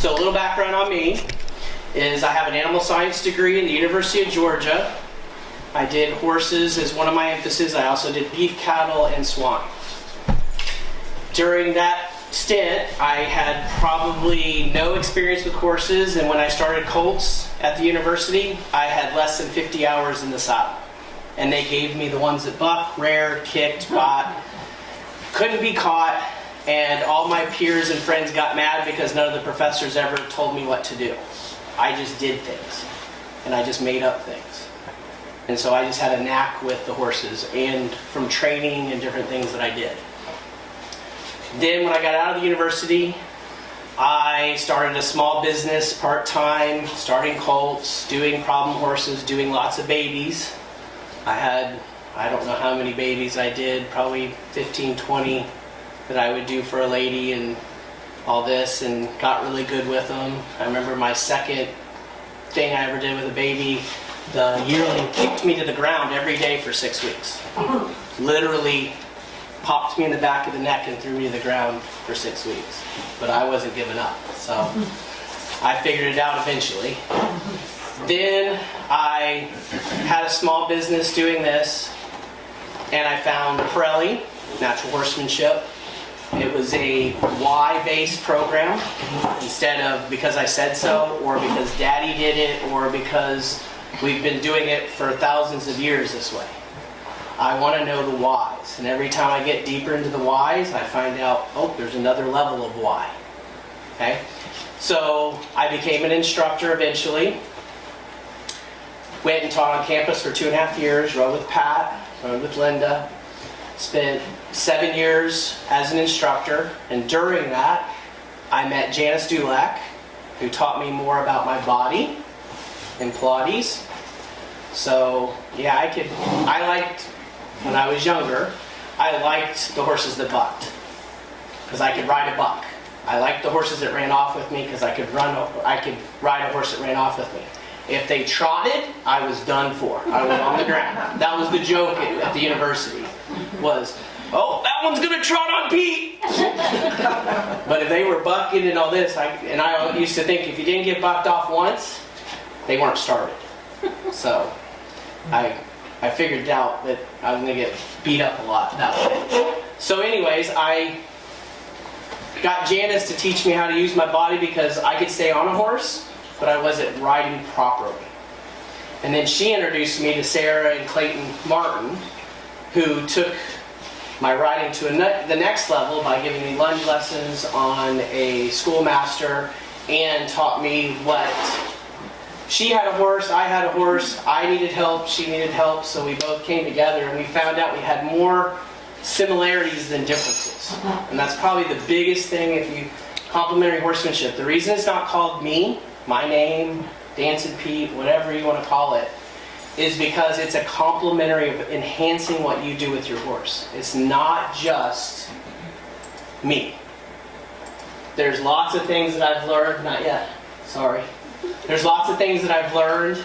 So a little background on me is I have an animal science degree in the University of Georgia. I did horses as one of my emphases. I also did beef cattle and swine. During that stint, I had probably no experience with horses, and when I started colts at the university, I had less than 50 hours in the saddle. And they gave me the ones that bucked, reared, kicked, bought, couldn't be caught, and all my peers and friends got mad because none of the professors ever told me what to do. I just did things, and I just made up things. And so I just had a knack with the horses and from training and different things that I did. Then when I got out of the university, I started a small business part-time, starting colts, doing problem horses, doing lots of babies. I don't know how many babies I did, probably 15, 20 that I would do for a lady and all this, and got really good with them. I remember my second thing I ever did with a baby, the yearling kicked me to the ground every day for 6 weeks. Literally popped me in the back of the neck and threw me to the ground for 6 weeks. But I wasn't giving up, so I figured it out eventually. Then I had a small business doing this, and I found Pirelli, Natural Horsemanship. It was a why-based program instead of because I said so, or because Daddy did it, or because we've been doing it for thousands of years this way. I want to know the whys, and every time I get deeper into the whys, I find out, oh, there's another level of why. Okay? So I became an instructor eventually. Went and taught on campus for 2.5 years, rode with Pat, rode with Linda. Spent 7 years as an instructor, and during that, I met Janice Dulac, who taught me more about my body and Pilates. So, yeah, I liked, when I was younger, I liked the horses that bucked, because I could ride a buck. I liked the horses that ran off with me, because I could ride a horse that ran off with me. If they trotted, I was done for. I was on the ground. That was the joke at the university, was, oh, that one's going to trot on Pete. But if they were bucking and all this, I used to think if you didn't get bucked off once, they weren't started. So I figured out that I was going to get beat up a lot that way. So anyways, I got Janice to teach me how to use my body because I could stay on a horse, but I wasn't riding properly. And then she introduced me to Sarah and Clayton Martin, who took my riding to the next level by giving me lunge lessons on a schoolmaster and taught me what. She had a horse, I had a horse, I needed help, she needed help, so we both came together and we found out we had more similarities than differences. And that's probably the biggest thing if you complementary horsemanship. The reason it's not called me, my name, Dancing Pete, whatever you want to call it, is because it's a complementary of enhancing what you do with your horse. It's not just me. There's lots of things that I've learned, not yet, sorry. There's lots of things that I've learned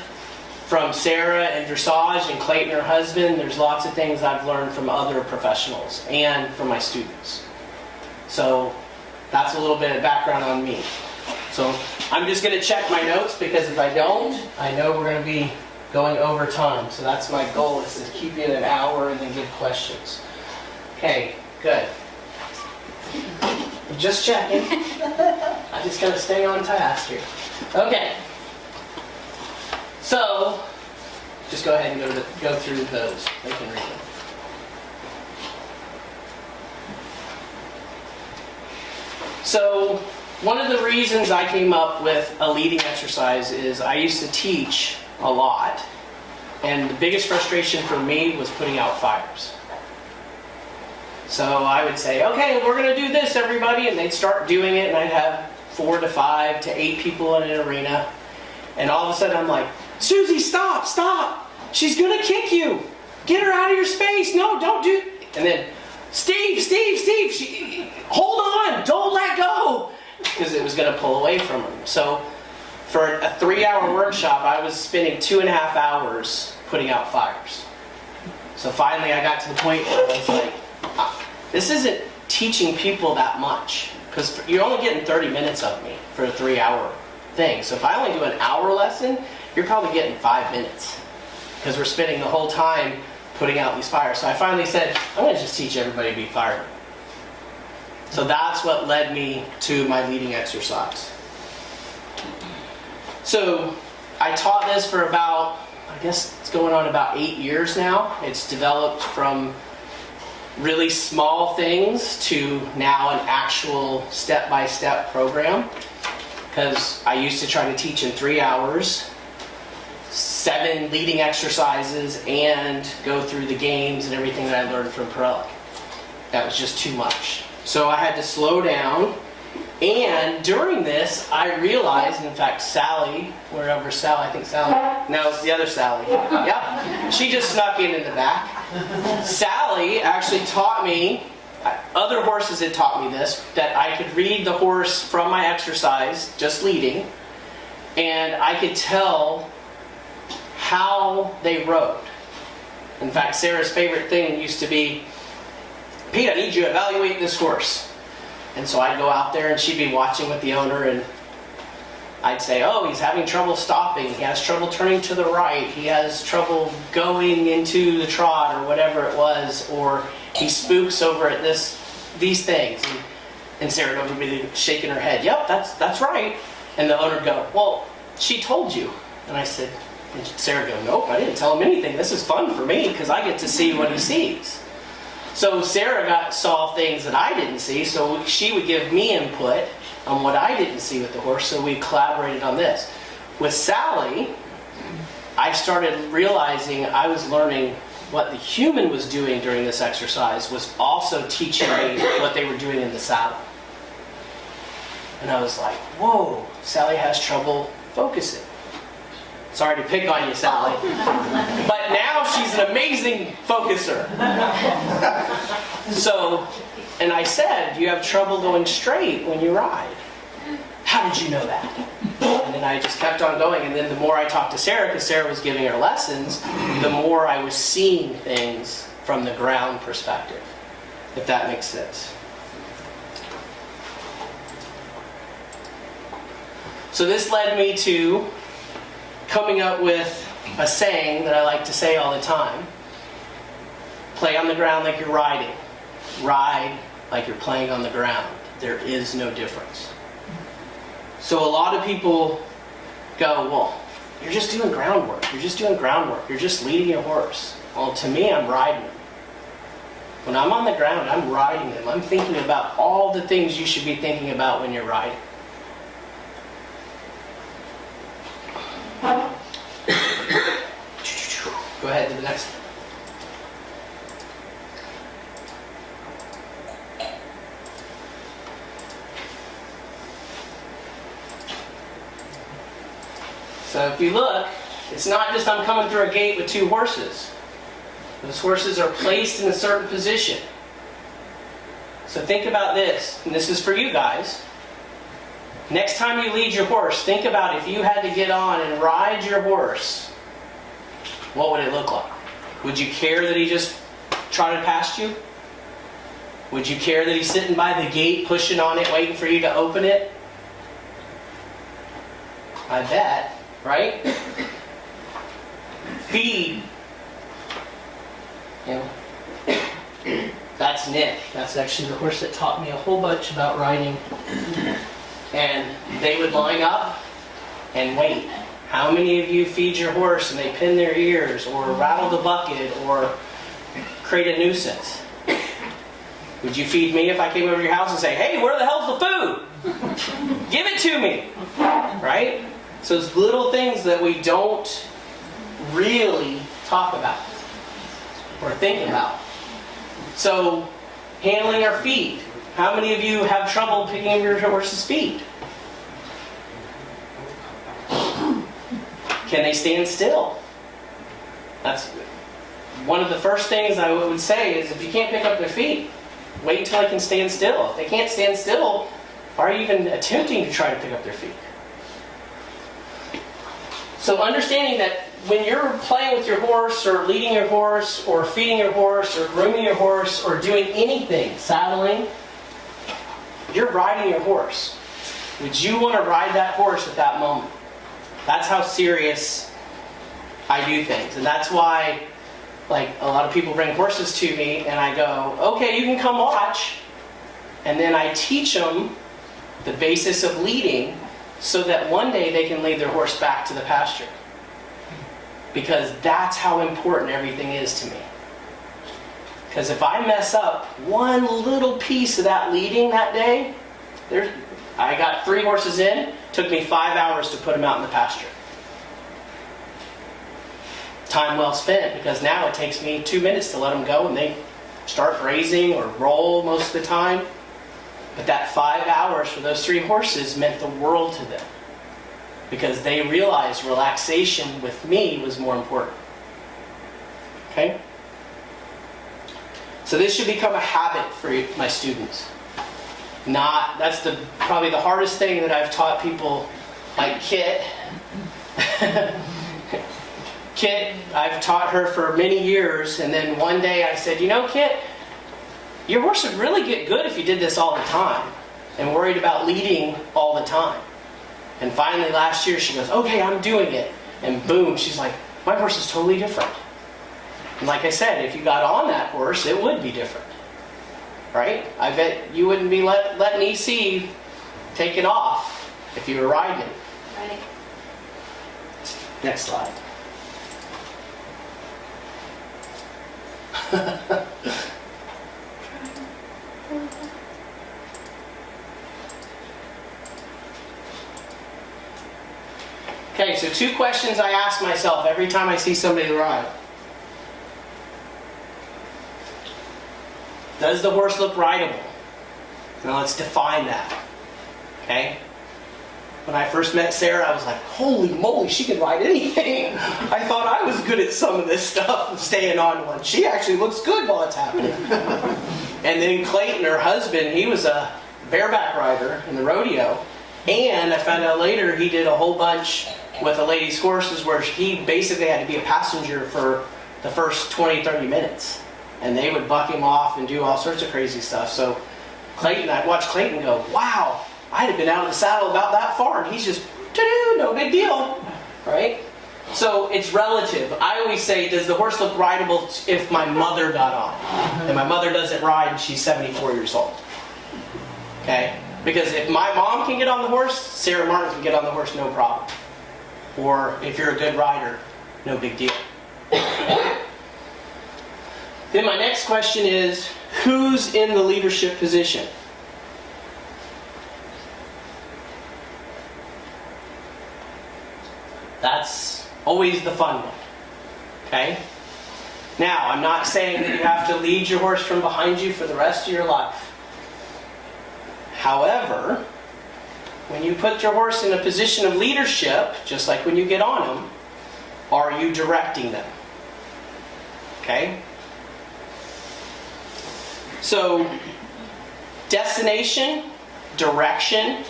from Sarah and dressage and Clayton, her husband. There's lots of things I've learned from other professionals and from my students. So that's a little bit of background on me. So I'm just going to check my notes because if I don't, I know we're going to be going over time. So that's my goal, is to keep it an hour and then give questions. Okay, good. Just checking. I just got to stay on task here. Okay. So just go ahead and go through those. They can read them. So one of the reasons I came up with a leading exercise is I used to teach a lot, and the biggest frustration for me was putting out fires. So I would say, okay, we're going to do this, everybody, and they'd start doing it, and I'd have 4 to 5 to 8 people in an arena, and all of a sudden I'm like, Susie, stop, stop, she's going to kick you, get her out of your space, no, don't do, and then, Steve, hold on, don't let go, because it was going to pull away from him. So for a 3-hour workshop, I was spending 2.5 hours putting out fires. So finally I got to the point where I was like, this isn't teaching people that much, because you're only getting 30 minutes of me for a 3-hour thing. So if I only do an hour lesson, you're probably getting 5 minutes, because we're spending the whole time putting out these fires. So I finally said, I'm going to just teach everybody to be firemen. So that's what led me to my leading exercise. So I taught this for about, I guess it's going on about 8 years now. It's developed from really small things to now an actual step-by-step program. Because I used to try to teach in 3 hours, 7 leading exercises, and go through the games and everything that I learned from Pirelli. That was just too much. So I had to slow down. And during this, I realized, in fact, Sally, wherever Sally, I think Sally, no, it's the other Sally. Yep, she just snuck in the back. Sally actually taught me, other horses had taught me this, that I could read the horse from my exercise, just leading, and I could tell how they rode. In fact, Sarah's favorite thing used to be, Pete, I need you to evaluate this horse. And so I'd go out there and she'd be watching with the owner, and I'd say, oh, he's having trouble stopping, he has trouble turning to the right, he has trouble going into the trot, or whatever it was, or he spooks over at these things. And Sarah would be shaking her head, yep, that's right. And the owner would go, well, she told you. And I said, and Sarah would go, nope, I didn't tell him anything. This is fun for me because I get to see what he sees. So Sarah saw things that I didn't see, so she would give me input on what I didn't see with the horse, so we collaborated on this. With Sally, I started realizing I was learning what the human was doing during this exercise was also teaching me what they were doing in the saddle. And I was like, whoa, Sally has trouble focusing. Sorry to pick on you, Sally. But now she's an amazing focuser. So, and I said, you have trouble going straight when you ride. How did you know that? And then I just kept on going. And then the more I talked to Sarah, because Sarah was giving her lessons, the more I was seeing things from the ground perspective, if that makes sense. So this led me to coming up with a saying that I like to say all the time. Play on the ground like you're riding. Ride like you're playing on the ground. There is no difference. So a lot of people go, well, you're just doing groundwork. You're just doing groundwork. You're just leading your horse. Well, to me, I'm riding them. When I'm on the ground, I'm riding them. I'm thinking about all the things you should be thinking about when you're riding. Go ahead to the next one. So if you look, it's not just I'm coming through a gate with 2 horses. Those horses are placed in a certain position. So think about this, and this is for you guys. Next time you lead your horse, think about if you had to get on and ride your horse, what would it look like? Would you care that he just trotted past you? Would you care that he's sitting by the gate, pushing on it, waiting for you to open it? I bet, right? Feed. You know, that's Nick. That's actually the horse that taught me a whole bunch about riding. And they would line up and wait. How many of you feed your horse and they pin their ears or rattle the bucket or create a nuisance? Would you feed me if I came over to your house and say, hey, where the hell's the food? Give it to me. Right? So it's little things that we don't really talk about or think about. So handling our feet. How many of you have trouble picking up your horse's feet? Can they stand still? That's one of the first things I would say is if you can't pick up their feet, wait until they can stand still. If they can't stand still, why are you even attempting to try to pick up their feet? So understanding that when you're playing with your horse or leading your horse or feeding your horse or grooming your horse or doing anything, saddling, You're riding your horse. Would you want to ride that horse at that moment? That's how serious I do things. And that's why, like, a lot of people bring horses to me and I go, okay, you can come watch. And then I teach them the basis of leading so that one day they can lead their horse back to the pasture. Because that's how important everything is to me. Because if I mess up one little piece of that leading that day, I got 3 horses in, took me 5 hours to put them out in the pasture. Time well spent, because now it takes me 2 minutes to let them go and they start grazing or roll most of the time. But that 5 hours for those 3 horses meant the world to them, because they realized relaxation with me was more important. Okay? So this should become a habit for my students. That's probably the hardest thing that I've taught people, like Kit. Kit, I've taught her for many years, and then one day I said, you know, Kit, your horse would really get good if you did this all the time and worried about leading all the time. And finally last year she goes, okay, I'm doing it. And boom, she's like, my horse is totally different. And like I said, if you got on that horse, it would be different. Right? I bet you wouldn't be letting EC take it off if you were riding it. Right. Next slide. Okay, so 2 questions I ask myself every time I see somebody ride. Does the horse look rideable? Now let's define that. Okay? When I first met Sarah, I was like, holy moly, she can ride anything. I thought I was good at some of this stuff of staying on one. She actually looks good while it's happening. And then Clayton, her husband, he was a bareback rider in the rodeo. And I found out later he did a whole bunch with the ladies' horses where he basically had to be a passenger for the first 20, 30 minutes. And they would buck him off and do all sorts of crazy stuff. So Clayton, I'd watch Clayton go, wow, I'd have been out of the saddle about that far. And he's just, no big deal. Right? So it's relative. I always say, does the horse look rideable if my mother got on? And my mother doesn't ride and she's 74 years old. Okay? Because if my mom can get on the horse, Sarah Martin can get on the horse, no problem. Or if you're a good rider, no big deal. Then my next question is, who's in the leadership position? That's always the fun one. Okay? Now, I'm not saying that you have to lead your horse from behind you for the rest of your life. However, when you put your horse in a position of leadership, just like when you get on them, are you directing them? Okay? So, destination, direction,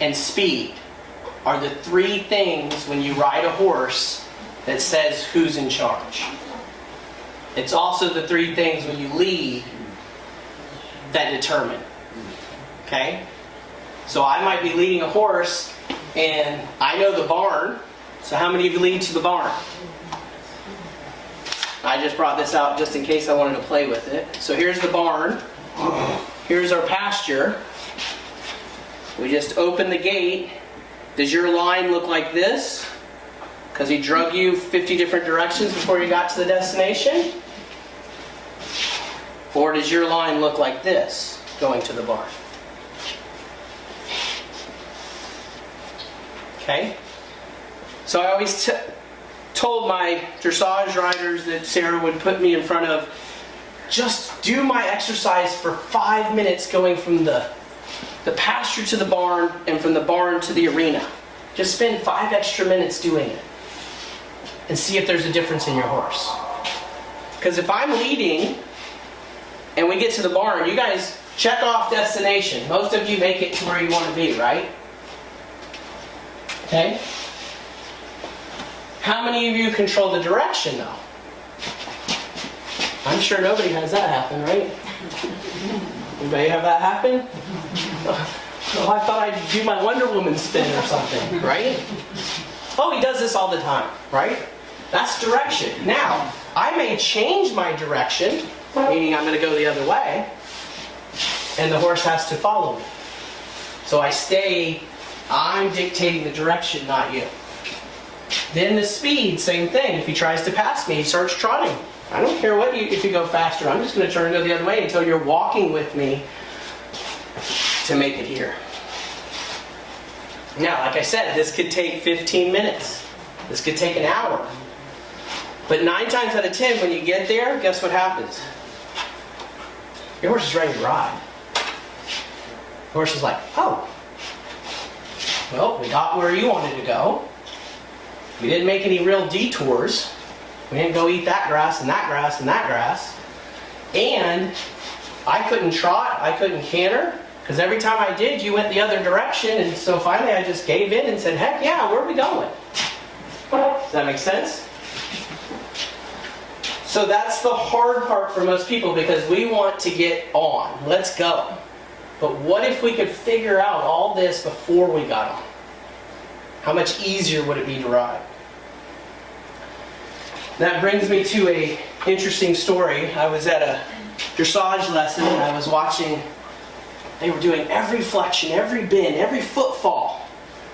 and speed are the 3 things when you ride a horse that says who's in charge. It's also the 3 things when you lead that determine. Okay? So I might be leading a horse and I know the barn. So how many of you lead to the barn? I just brought this out just in case I wanted to play with it. So here's the barn. Here's our pasture. We just open the gate. Does your line look like this? Because he drug you 50 different directions before you got to the destination? Or does your line look like this going to the barn? Okay? So I always told my dressage riders that Sarah would put me in front of, just do my exercise for 5 minutes going from the pasture to the barn and from the barn to the arena. Just spend 5 extra minutes doing it and see if there's a difference in your horse. Because if I'm leading and we get to the barn, you guys check off destination. Most of you make it to where you want to be, right? Okay? How many of you control the direction, though? I'm sure nobody has that happen, right? Anybody have that happen? Oh, I thought I'd do my Wonder Woman spin or something, right? Oh, he does this all the time, right? That's direction. Now, I may change my direction, meaning I'm going to go the other way, and the horse has to follow me. So I'm dictating the direction, not you. Then the speed, same thing. If he tries to pass me, he starts trotting. I don't care if you go faster. I'm just going to turn and go the other way until you're walking with me to make it here. Now, like I said, this could take 15 minutes. This could take an hour. But 9 times out of 10, when you get there, guess what happens? Your horse is ready to ride. The horse is like, oh, well, we got where you wanted to go. We didn't make any real detours. We didn't go eat that grass and that grass and that grass. And I couldn't trot, I couldn't canter, because every time I did, you went the other direction. And so finally I just gave in and said, heck yeah, where are we going? Does that make sense? So that's the hard part for most people, because we want to get on. Let's go. But what if we could figure out all this before we got on? How much easier would it be to ride? That brings me to an interesting story. I was at a dressage lesson and I was watching, they were doing every flexion, every bend, every footfall.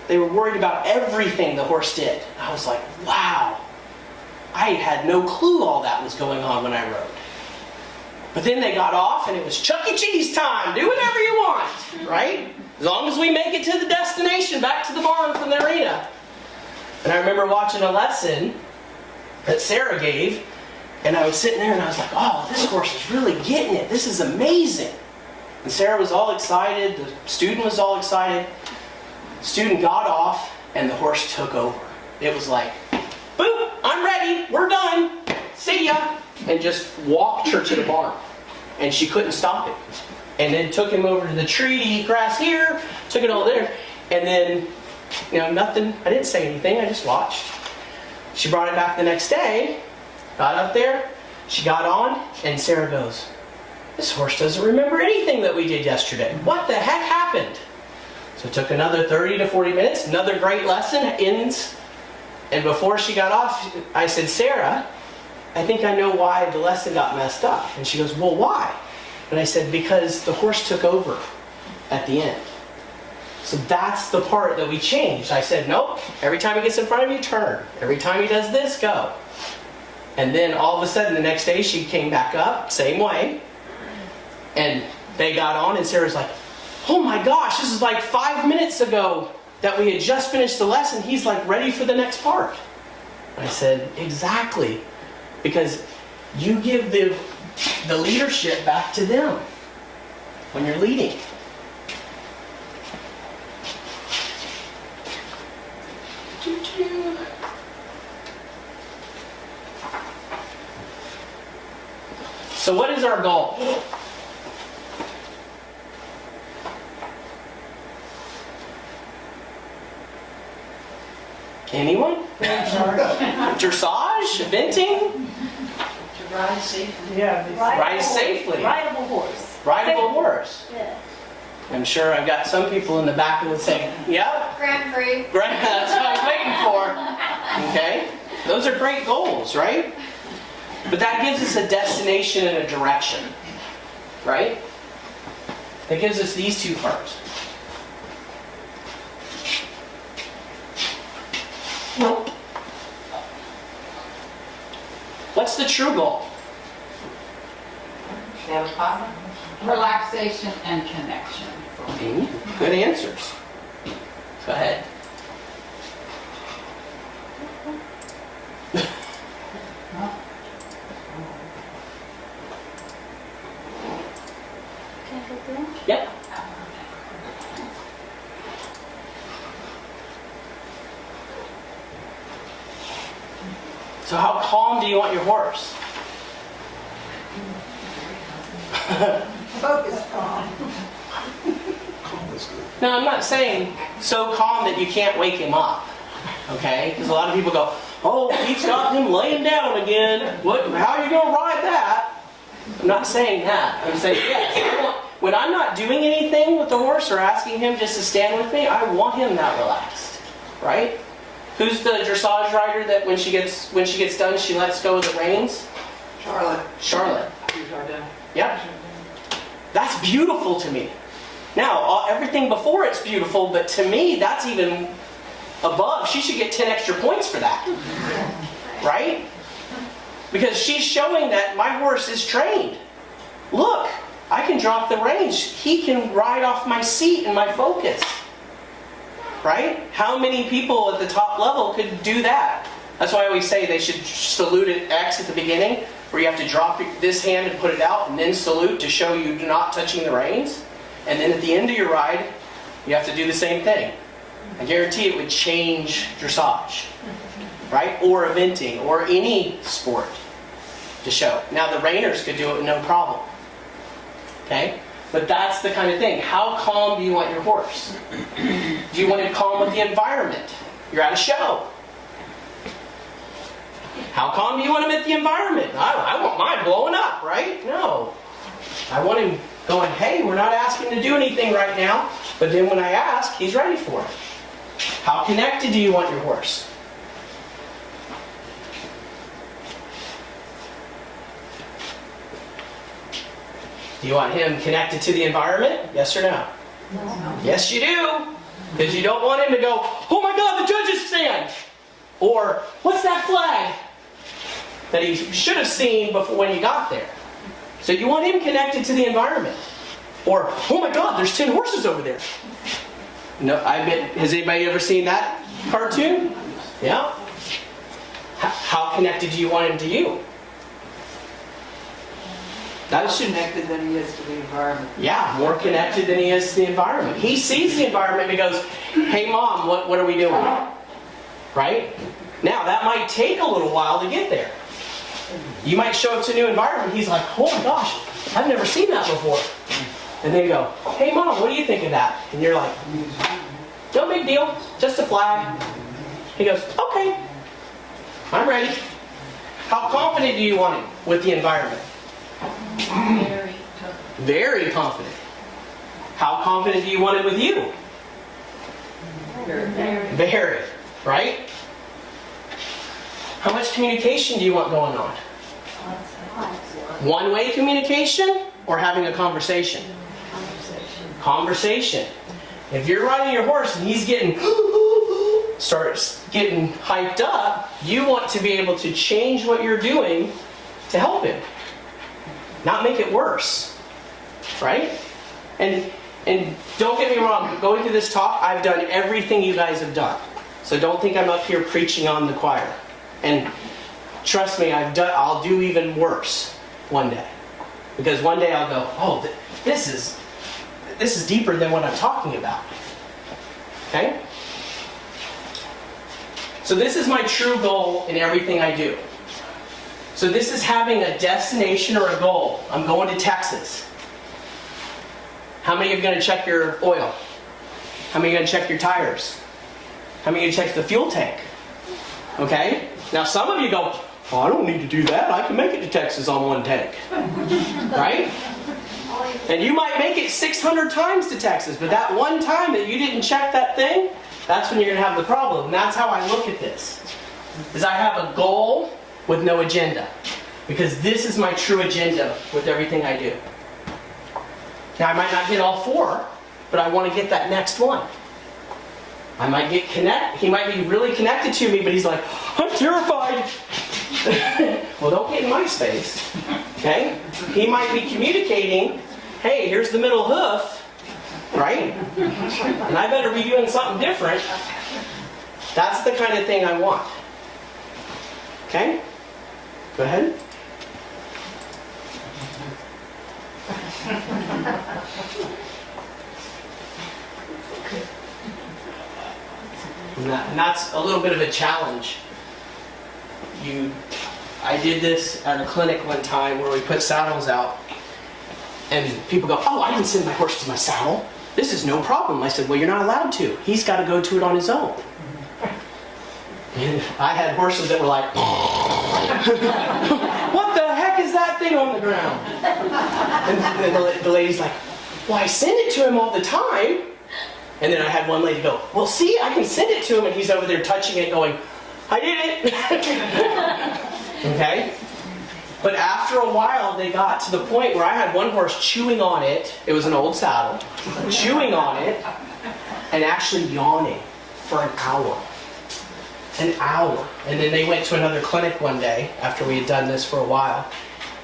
They were worried about everything the horse did. I was like, wow. I had no clue all that was going on when I rode. But then they got off and it was Chuck E. Cheese time. Do whatever you want, right? As long as we make it to the destination, back to the barn from the arena. And I remember watching a lesson that Sarah gave, and I was sitting there and I was like, oh, this horse is really getting it. This is amazing. And Sarah was all excited. The student was all excited. The student got off and the horse took over. It was like, boop, I'm ready. We're done. See ya. And just walked her to the barn. And she couldn't stop it. And then took him over to the tree to eat grass here, took it all there. And then, nothing, I didn't say anything, I just watched. She brought it back the next day, got up there, she got on, and Sarah goes, this horse doesn't remember anything that we did yesterday. What the heck happened? So it took another 30 to 40 minutes, another great lesson, ends. And before she got off, I said, Sarah, I think I know why the lesson got messed up. And she goes, well, why? And I said, because the horse took over at the end. So that's the part that we changed. I said, nope, every time he gets in front of you, turn. Every time he does this, go. And then all of a sudden, the next day, she came back up, same way. And they got on, and Sarah's like, oh my gosh, this is like 5 minutes ago that we had just finished the lesson. He's like ready for the next part. And I said, exactly. Because you give the leadership back to them when you're leading. So what is our goal? Anyone? Dressage? Eventing? To ride safely. Yeah. Ride safely. Rideable horse. Rideable horse. Yeah. I'm sure I've got some people in the back who would say, yep. Grand Prix. That's what I was waiting for. Okay? Those are great goals, right? But that gives us a destination and a direction. Right? That gives us these two parts. What's the true goal? Relaxation and connection. Good answers. Go ahead. Yep. So how calm do you want your horse? Focus calm. No, I'm not saying so calm that you can't wake him up. Okay? Because a lot of people go, oh, he's got him laying down again. How are you going to ride that? I'm not saying that. I'm saying, yes, when I'm not doing anything with the horse or asking him just to stand with me, I want him that relaxed, right? Who's the dressage rider that when she gets done, she lets go of the reins? Charlotte. Charlotte. Rodda. Yep. That's beautiful to me. Now, everything before it's beautiful, but to me, that's even above. She should get 10 extra points for that. Right? Because she's showing that my horse is trained. Look, I can drop the reins. He can ride off my seat and my focus. Right? How many people at the top level could do that? That's why I always say they should salute at X at the beginning, where you have to drop this hand and put it out, and then salute to show you're not touching the reins. And then at the end of your ride, you have to do the same thing. I guarantee it would change dressage, right? Or eventing, or any sport to show. Now the reiners could do it with no problem. Okay? But that's the kind of thing. How calm do you want your horse? Do you want him calm with the environment? You're at a show. How calm do you want him at the environment? I want mine blowing up, right? No. I want him going, hey, we're not asking to do anything right now. But then when I ask, he's ready for it. How connected do you want your horse? Do you want him connected to the environment? Yes or no? No. Yes, you do. Because you don't want him to go, oh my God, the judges stand. Or, what's that flag? That he should have seen before when you got there. So you want him connected to the environment. Or, oh my God, there's 10 horses over there. No, I bet, has anybody ever seen that cartoon? Yeah? How connected do you want him to you? That should, Connected than he is to the environment. yeah, more connected than he is to the environment. He sees the environment and he goes, hey mom, what are we doing? Right? Now that might take a little while to get there. You might show up to a new environment, he's like, oh my gosh, I've never seen that before. And then you go, hey mom, what do you think of that? And you're like, no big deal, just a flag. He goes, okay, I'm ready. How confident do you want him with the environment? Very. Very confident. How confident do you want it with you? Very. Very, right? How much communication do you want going on? One-way communication or having a conversation? Conversation. If you're riding your horse and he's starts getting hyped up, you want to be able to change what you're doing to help him. Not make it worse, right? And don't get me wrong, going through this talk, I've done everything you guys have done. So don't think I'm up here preaching on the choir. And trust me, I'll do even worse one day. Because one day I'll go, oh, this is deeper than what I'm talking about. Okay? So this is my true goal in everything I do. So this is having a destination or a goal. I'm going to Texas. How many of you are going to check your oil? How many are going to check your tires? How many are going to check the fuel tank? Okay? Now some of you go, oh, I don't need to do that. I can make it to Texas on one tank. Right? And you might make it 600 times to Texas, but that one time that you didn't check that thing, that's when you're going to have the problem. And that's how I look at this. Is I have a goal with no agenda. Because this is my true agenda with everything I do. Now I might not get all four, but I want to get that next one. I might get he might be really connected to me, but he's like, I'm terrified. Well, don't get in my space. Okay? He might be communicating, hey, here's the middle hoof, right? And I better be doing something different. That's the kind of thing I want. Okay? Go ahead. And that's a little bit of a challenge. I did this at a clinic one time where we put saddles out. And people go, oh, I can send my horse to my saddle. This is no problem. I said, well, you're not allowed to. He's got to go to it on his own. And I had horses that were like, what the heck is that thing on the ground? And the lady's like, well, I send it to him all the time. And then I had one lady go, well, see, I can send it to him. And he's over there touching it going, I did it. Okay? But after a while, they got to the point where I had one horse chewing on it. It was an old saddle. Chewing on it and actually yawning for an hour. An hour. And then they went to another clinic one day after we had done this for a while.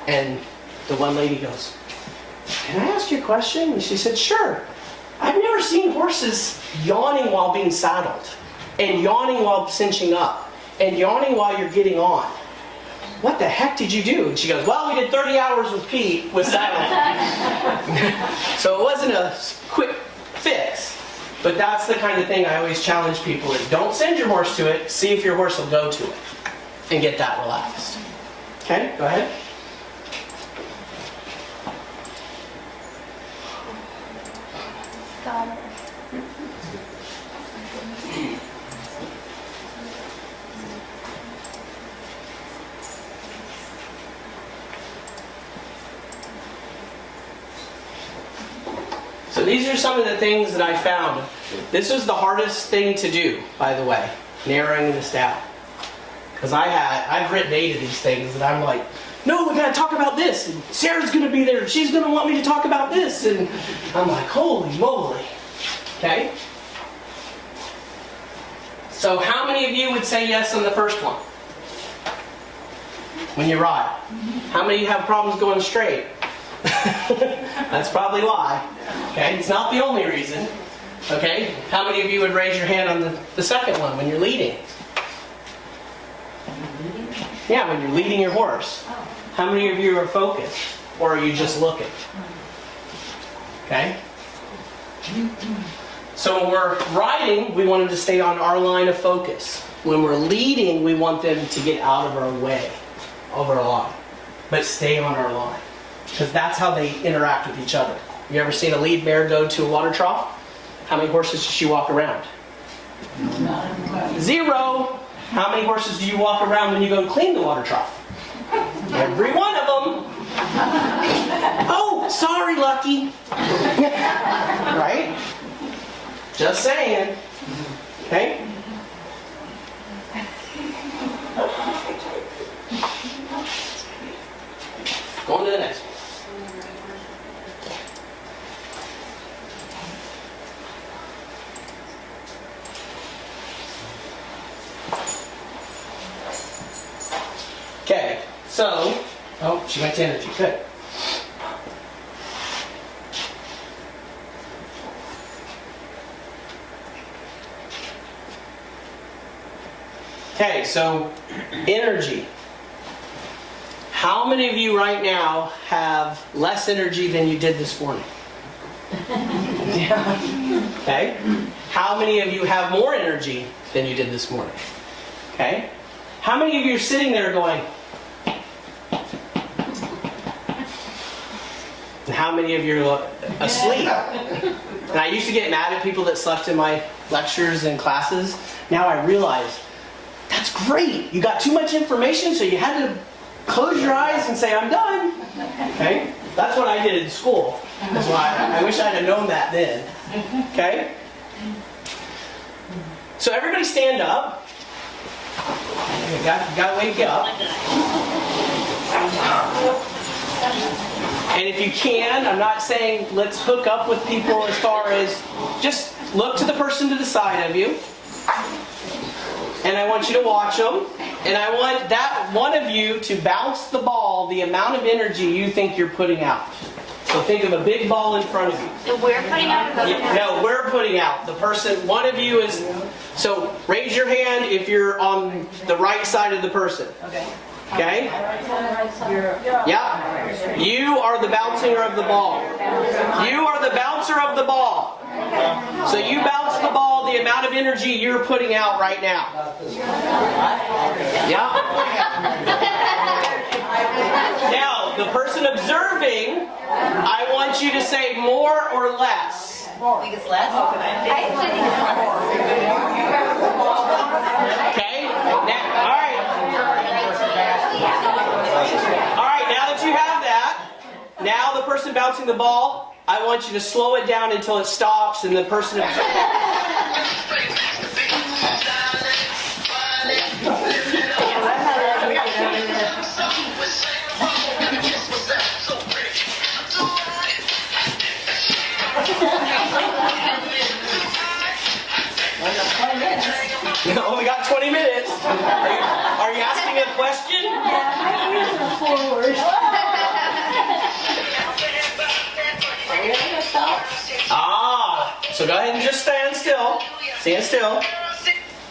And the one lady goes, can I ask you a question? And she said, sure. I've never seen horses yawning while being saddled. And yawning while cinching up. And yawning while you're getting on. What the heck did you do? And she goes, well, we did 30 hours with Pete with saddling. So it wasn't a quick fix. But that's the kind of thing I always challenge people is don't send your horse to it, see if your horse will go to it. And get that relaxed. Okay, go ahead. So these are some of the things that I found. This was the hardest thing to do, by the way, narrowing this down. Because I've written 8 of these things and I'm like, no, we gotta talk about this. And Sarah's gonna be there and she's gonna want me to talk about this. And I'm like, holy moly. Okay? So how many of you would say yes on the first one? When you ride. How many of you have problems going straight? That's probably why. Okay, it's not the only reason. Okay, how many of you would raise your hand on the second one when you're leading? Yeah, when you're leading your horse. How many of you are focused? Or are you just looking? Okay? So when we're riding, we want them to stay on our line of focus. When we're leading, we want them to get out of our way, of our line. But stay on our line. Because that's how they interact with each other. You ever seen a lead mare go to a water trough? How many horses does she walk around? 0. How many horses do you walk around when you go and clean the water trough? Every one of them. Oh, sorry, Lucky. Right? Just saying. Okay? Going to the next one. Okay, so, oh, she went to energy, good. Okay, so energy. How many of you right now have less energy than you did this morning? Yeah. Okay. How many of you have more energy than you did this morning? Okay. How many of you are sitting there going, and how many of you are asleep? And I used to get mad at people that slept in my lectures and classes. Now I realize, that's great. You got too much information, so you had to close your eyes and say, I'm done. Okay? That's what I did in school. That's why I wish I'd have known that then. Okay? So everybody stand up. You got to wake up. And if you can, I'm not saying let's hook up with people as far as just look to the person to the side of you. And I want you to watch them. And I want that one of you to bounce the ball the amount of energy you think you're putting out. So think of a big ball in front of you. So we're putting out? No, we're putting out. The person, one of you is, so raise your hand if you're on the right side of the person. Okay? Yeah. You are the bouncinger of the ball. You are the bouncer of the ball. So you bounce the ball the amount of energy you're putting out right now. Yeah. Now, the person observing, I want you to say more or less. Think it's less? I actually think it's less. Okay? Now, all right. All right, now that you have that, now the person bouncing the ball, I want you to slow it down until it stops and the person You only got 20 minutes. Are you asking a question? Yeah, my ears are forward. So go ahead and just stand still. Stand still.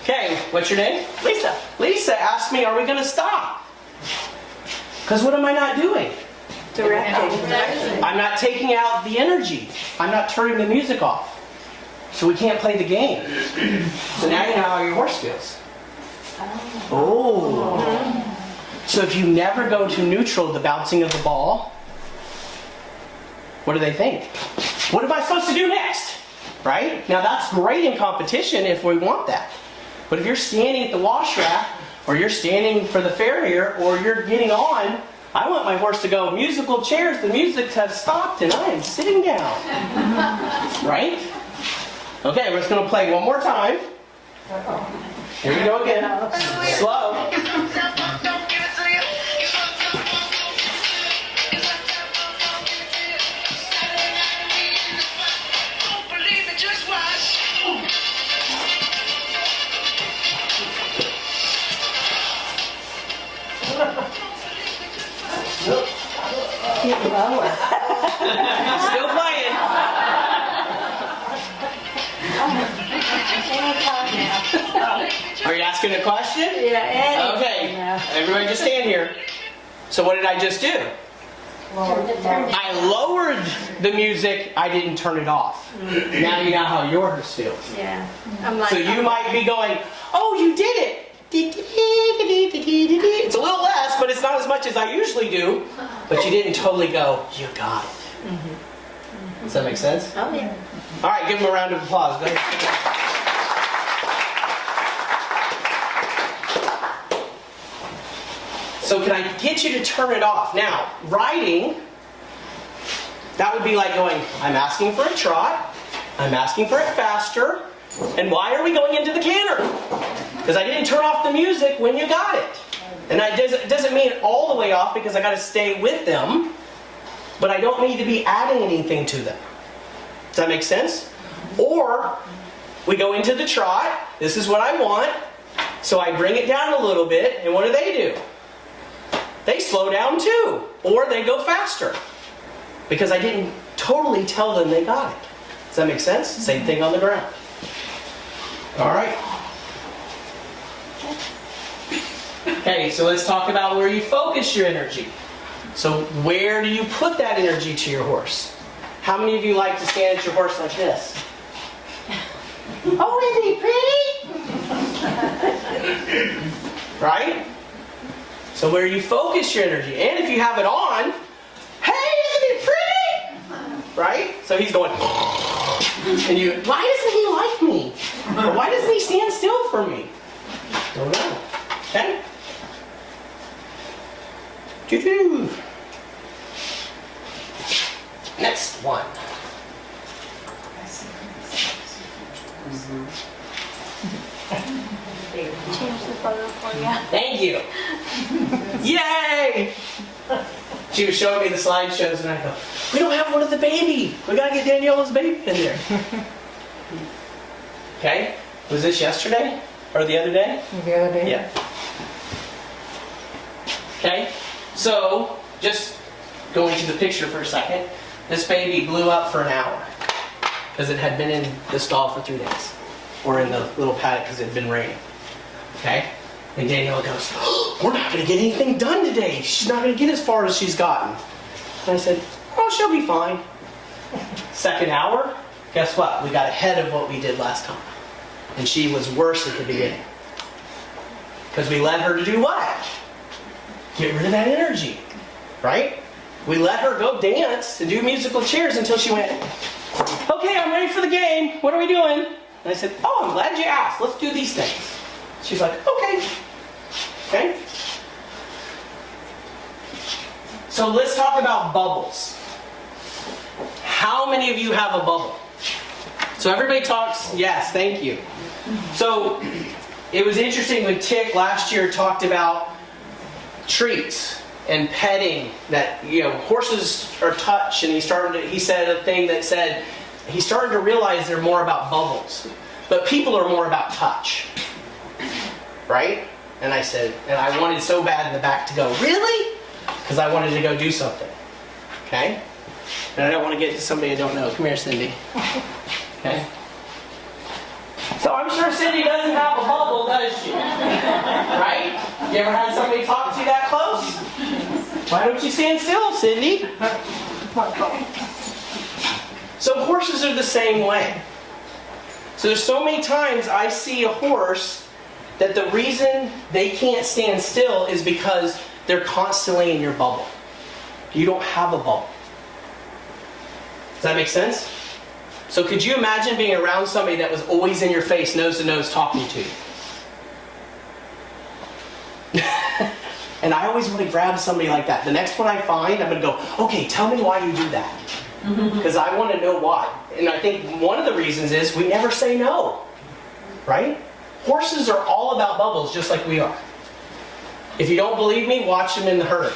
Okay, what's your name? Lisa. Lisa asked me, are we going to stop? Because what am I not doing? Directing. I'm not taking out the energy. I'm not turning the music off. So we can't play the game. So now you know how your horse feels. Oh. So if you never go to neutral, the bouncing of the ball, what do they think? What am I supposed to do next? Right? Now that's great in competition if we want that. But if you're standing at the wash rack, or you're standing for the farrier, or you're getting on, I want my horse to go, musical chairs, the music has stopped and I am sitting down. Right? Okay, we're just going to play one more time. Here we go again. Slow. Keep lower. Still playing. Are you asking a question? Yeah, Okay, everybody just stand here. So what did I just do? I lowered the music, I didn't turn it off. Now you know how your horse feels. Yeah. I'm like, So you might be going, oh, you did it. It's a little less, but it's not as much as I usually do. But you didn't totally go, you got it. Does that make sense? oh yeah. All right, give them a round of applause. Go ahead. So can I get you to turn it off? Now, riding, that would be like going, I'm asking for a trot, I'm asking for it faster, and why are we going into the canter? Because I didn't turn off the music when you got it. And it doesn't mean all the way off because I got to stay with them, but I don't need to be adding anything to them. Does that make sense? Or we go into the trot, this is what I want, so I bring it down a little bit, and what do? They slow down too, or they go faster. Because I didn't totally tell them they got it. Does that make sense? Same thing on the ground. All right. Okay, so let's talk about where you focus your energy. So where do you put that energy to your horse? How many of you like to stand at your horse like this? Oh, isn't he pretty? Right? So where you focus your energy. And if you have it on, hey, isn't he pretty? Right? So he's going, and you, why doesn't he like me? Or why doesn't he stand still for me? Don't know. Okay? Doo-doo. Next one. Change the photo for you. Thank you. Yay! She was showing me the slideshows and I go, we don't have one of the baby. We gotta get Daniela's baby in there. Okay? Was this yesterday? Or the other day? The other day? Yeah. Okay? So, just going to the picture for a second. This baby blew up for an hour. Because it had been in the stall for 3 days. Or in the little paddock because it had been raining. Okay? And Daniela goes, oh, we're not going to get anything done today. She's not going to get as far as she's gotten. And I said, oh, she'll be fine. Second hour, guess what? We got ahead of what we did last time. And she was worse at the beginning. Because we let her to do what? Get rid of that energy. Right? We let her go dance and do musical chairs until she went, okay, I'm ready for the game. What are we doing? And I said, oh, I'm glad you asked. Let's do these things. She's like, okay. Okay? So let's talk about bubbles. How many of you have a bubble? So everybody talks, yes, thank you. So it was interesting when Tick last year talked about treats and petting, that, you know, horses are touch, and he said a thing that said he started to realize they're more about bubbles, but people are more about touch, right? And I said, and I wanted so bad in the back to go, really? Because I wanted to go do something, okay? And I don't want to get to somebody I don't know. Come here, Cindy. Okay. So I'm sure Cindy doesn't have a bubble, does she? Right? You ever had somebody talk to you that close? Why don't you stand still, Cindy? So horses are the same way. So there's so many times I see a horse that the reason they can't stand still is because they're constantly in your bubble. You don't have a bubble. Does that make sense? So could you imagine being around somebody that was always in your face, nose to nose, talking to you? And I always want to grab somebody like that. The next one I find, I'm going to go, okay, tell me why you do that. Because I want to know why. And I think one of the reasons is we never say no. Right? Horses are all about bubbles, just like we are. If you don't believe me, watch them in the herd.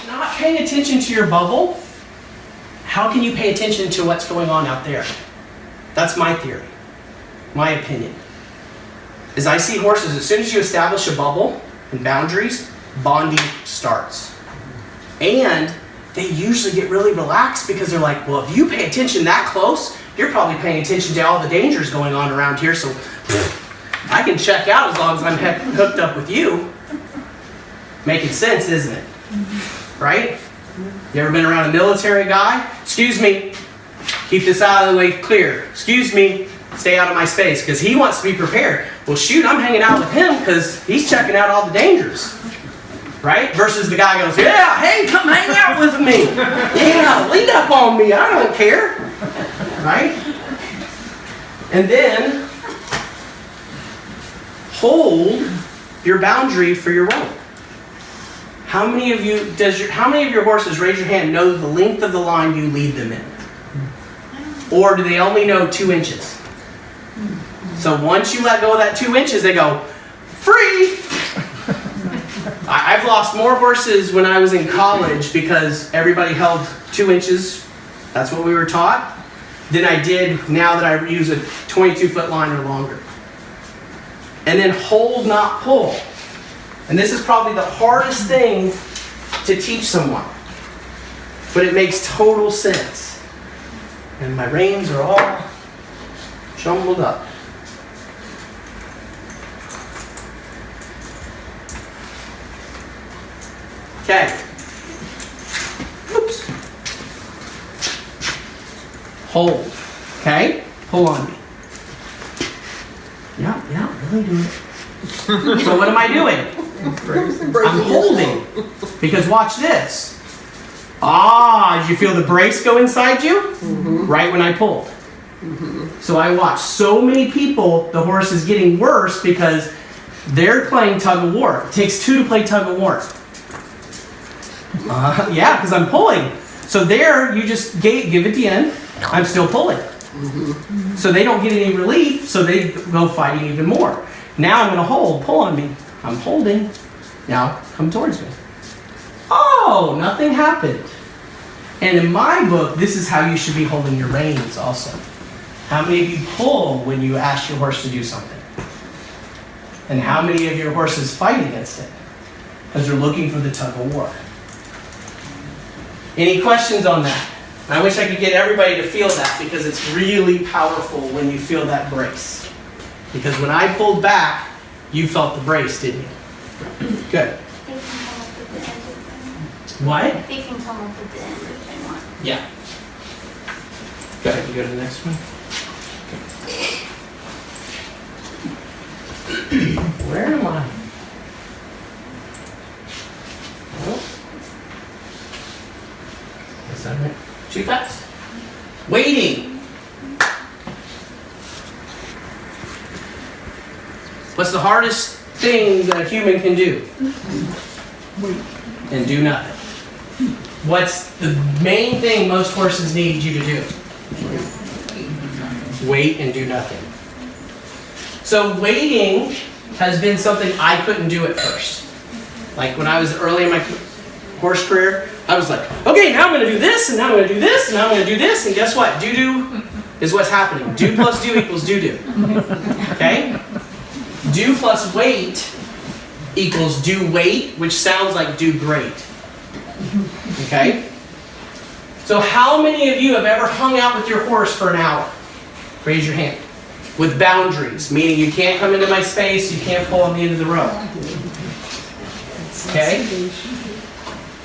Not paying attention to your bubble, how can you pay attention to what's going on out there? That's my theory, my opinion. As I see horses, as soon as you establish a bubble and boundaries, bonding starts. And they usually get really relaxed because they're like, well, if you pay attention that close, you're probably paying attention to all the dangers going on around here, so I can check out as long as I'm hooked up with you. Making sense, isn't it? Right? You ever been around a military guy? Excuse me, keep this out of the way clear. Excuse me, stay out of my space, because he wants to be prepared. Well, shoot, I'm hanging out with him because he's checking out all the dangers. Right? Versus the guy goes, yeah, hey, come hang out with me. Yeah, lead up on me, I don't care. Right? And then, hold your boundary for your rope. How many of your horses, raise your hand, know the length of the line you lead them in? Or do they only know 2 inches? So once you let go of that 2 inches, they go, free! I've lost more horses when I was in college because everybody held 2 inches, that's what we were taught, than I did now that I use a 22-foot line or longer. And then hold, not pull. And this is probably the hardest thing to teach someone. But it makes total sense. And my reins are all jumbled up. Okay. Oops. Hold. Okay? Pull on me. Yeah, really do it. So what am I doing? I'm holding. Because watch this. Did you feel the brace go inside you? Mm-hmm. Right when I pulled. Mm-hmm. So I watched so many people, the horse is getting worse because they're playing tug of war. It takes 2 to play tug of war. Yeah, because I'm pulling. So there, you just give it the end. I'm still pulling. Mm-hmm. So they don't get any relief, so they go fighting even more. Now I'm going to hold. Pull on me. I'm holding. Now come towards me. Oh, nothing happened. And in my book, this is how you should be holding your reins also. How many of you pull when you ask your horse to do something? And how many of your horses fight against it? Because they're looking for the tug of war. Any questions on that? I wish I could get everybody to feel that because it's really powerful when you feel that brace. Because when I pulled back, you felt the brace, didn't you? Good. They can come up with the end of them. What? They can come up with the end if they want. Yeah. Go ahead, you go to the next one. Where am I? Oh. Is that right? Too fast? Waiting. What's the hardest thing that a human can do? Wait. And do nothing. what's the main thing most horses need you to do? Wait and do nothing. So waiting has been something I couldn't do at first. Like when I was early in my horse career, I was like, okay, now I'm going to do this, and now I'm going to do this, and now I'm going to do this, and guess what? Do is what's happening. Do plus do equals do. Okay? Do plus wait equals do wait, which sounds like do great. Okay? So how many of you have ever hung out with your horse for an hour? Raise your hand. With boundaries, meaning you can't come into my space, you can't pull on the end of the rope. Okay?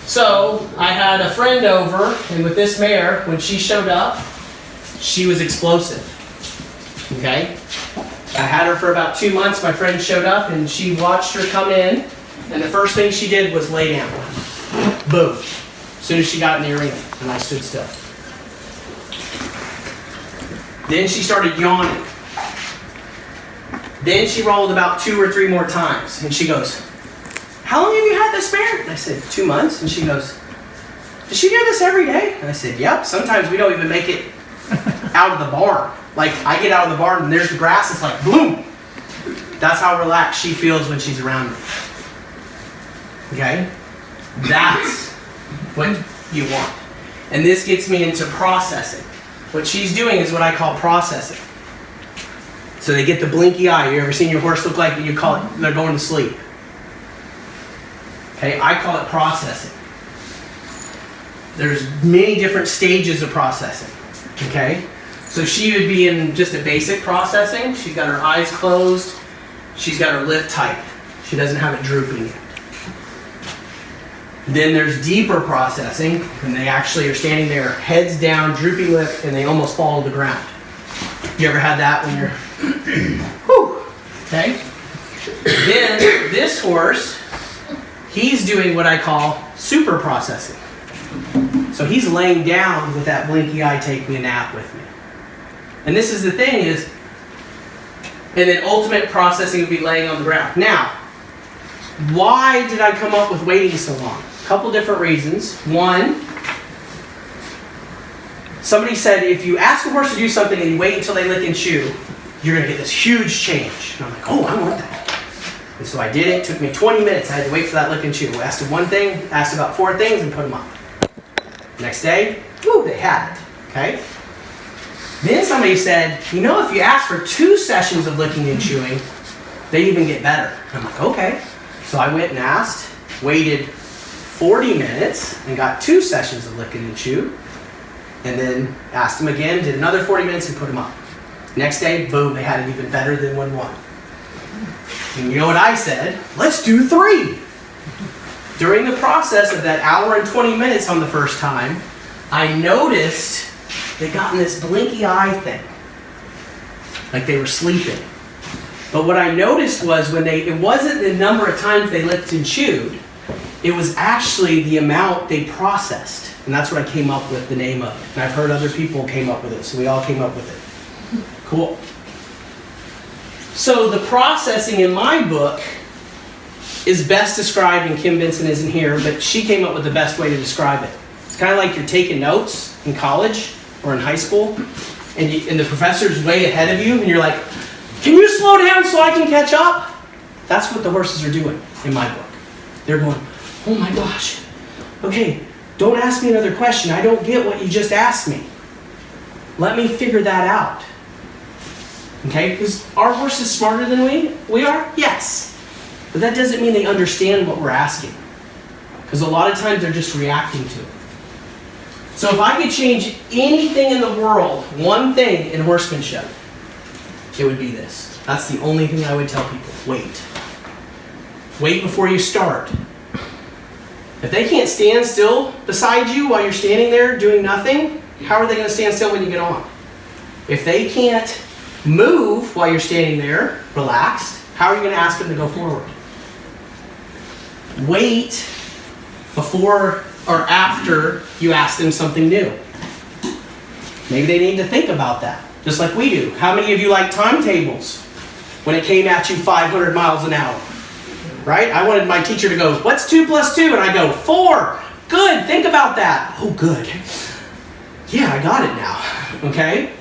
So, I had a friend over, and with this mare, when she showed up, she was explosive. Okay? I had her for about 2 months. My friend showed up, and she watched her come in, and the first thing she did was lay down. Boom. As soon as she got in the arena, and I stood still. Then she started yawning. Then she rolled about 2 or 3 more times, and she goes, how long have you had this mare? And I said, 2 months. And she goes, does she do this every day? And I said, yep. Sometimes we don't even make it out of the barn. Like, I get out of the barn, and there's the grass. It's like, boom. That's how relaxed she feels when she's around me. Okay? That's what you want. And this gets me into processing. What she's doing is what I call processing. So they get the blinky eye. You ever seen your horse look like you call it, they're going to sleep? Okay, I call it processing. There's many different stages of processing. Okay? So she would be in just a basic processing. She's got her eyes closed. She's got her lip tight. She doesn't have it drooping yet. Then there's deeper processing, and they actually are standing there, heads down, drooping lip, and they almost fall to the ground. You ever had that when you're, whew, okay? Then this horse, he's doing what I call super processing. So he's laying down with that blinky eye, take me a nap with me. And this is the thing is, and then ultimate processing would be laying on the ground. Now, why did I come up with waiting so long? A couple different reasons. One, somebody said if you ask a horse to do something and you wait until they lick and chew, you're going to get this huge change. And I'm like, oh, I want that. And so I did it. It took me 20 minutes. I had to wait for that lick and chew. I asked them one thing, asked about 4 things, and put them up. Next day, whoo, they had it. Okay? Then somebody said, you know, if you ask for 2 sessions of licking and chewing, they even get better. I'm like, okay. So I went and asked, waited 40 minutes, and got 2 sessions of licking and chew. And then asked them again, did another 40 minutes, and put them up. Next day, boom, they had it even better than 1-1. And you know what I said? Let's do 3. During the process of that hour and 20 minutes on the first time, I noticed they got in this blinky eye thing. Like they were sleeping. But what I noticed was it wasn't the number of times they licked and chewed, it was actually the amount they processed. And that's what I came up with the name of it. And I've heard other people came up with it, so we all came up with it. Cool. So the processing in my book is best described, and Kim Benson isn't here, but she came up with the best way to describe it. It's kind of like you're taking notes in college or in high school, and the professor's way ahead of you, and you're like, can you slow down so I can catch up? That's what the horses are doing in my book. They're going, oh my gosh, okay, don't ask me another question. I don't get what you just asked me. Let me figure that out. Okay, is our horses smarter than we are? Yes. But that doesn't mean they understand what we're asking. Because a lot of times they're just reacting to it. So if I could change anything in the world, one thing in horsemanship, it would be this. That's the only thing I would tell people. Wait. Wait before you start. If they can't stand still beside you while you're standing there doing nothing, how are they going to stand still when you get on? If they can't move while you're standing there, relaxed, how are you going to ask them to go forward? Wait before or after you ask them something new. Maybe they need to think about that, just like we do. How many of you like timetables when it came at you 500 miles an hour? Right? I wanted my teacher to go, what's 2 + 2? And I go, 4. Good, think about that. Oh, good. Yeah, I got it now. Okay?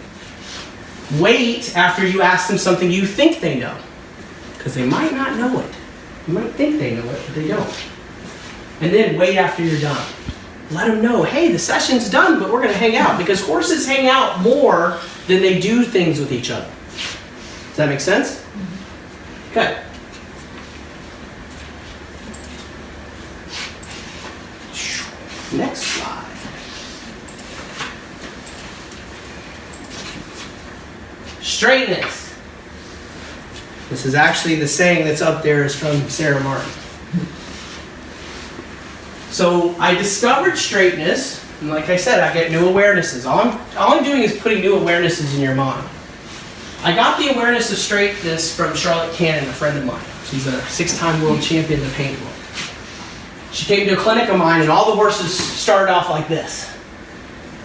Wait after you ask them something you think they know. Because they might not know it. You might think they know it, but they don't. And then wait after you're done. Let them know, hey, the session's done, but we're going to hang out. Because horses hang out more than they do things with each other. Does that make sense? Good. Next slide. Straightness. This is actually the saying that's up there is from Sarah Martin. So I discovered straightness, and like I said, I get new awarenesses. All I'm doing is putting new awarenesses in your mind. I got the awareness of straightness from Charlotte Cannon, a friend of mine. She's a 6-time world champion in the paintball. She came to a clinic of mine, and all the horses started off like this.